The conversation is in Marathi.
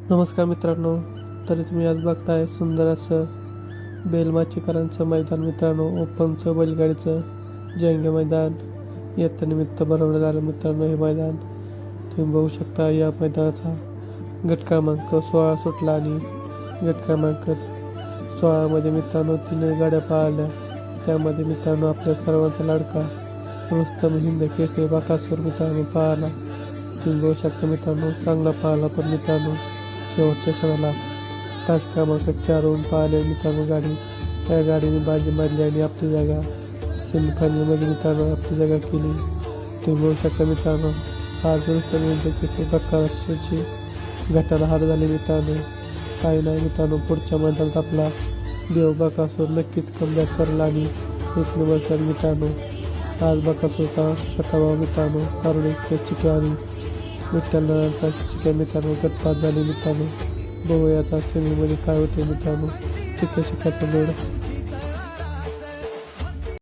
नमस्कार मित्रांनो. तर तुम्ही आज बघताय सुंदर असं बेलमाचीकरांचं मैदान मित्रांनो, ओपनचं बैलगाडीचं जंगी मैदान निमित्त भरवण्यात आलं मित्रांनो. हे मैदान तुम्ही बघू शकता. या मैदानाचा गट क्रमांक 16 सुटला आणि गट क्रमांक 16मध्ये मित्रांनो 3 गाड्या पळाल्या. त्यामध्ये मित्रांनो आपल्या सर्वांचा लाडका रुस्तम हिंद केसरी बकासूर मित्रांनो पळाला. तुम्ही बघू शकता मित्रांनो, चांगला पळाला. पण मित्रांनो शेवटच्या क्षणाला तास क्रमांक 4वरून पळाले मित्रांनो गाडी. त्या गाडीने बाजी मारली आणि आपली जागा सेमीफायनलमध्ये मित्रांनो आपली जागा केली. तुम्ही बघू शकता मित्रांनो, आज रुस्तम हिंद केसरी बकासूरची गटाला हार झाली मित्रांनो. काही नाही मित्रांनो, पुढच्या मैदानात आपला देव बकासूर नक्कीच कमबॅक करेल आणि एक नंबर करेल मित्रांनो. आज बकासूरचा छोटा भाऊ मित्रांनो कारुणीचा चिक्या आणि विठ्ठलनाथांचा चिक्या मित्रांनो गटपास झाले मित्रांनो. बघूया आता सेमीमध्ये काय होते मित्रांनो. चिक्या शिकाचा जोड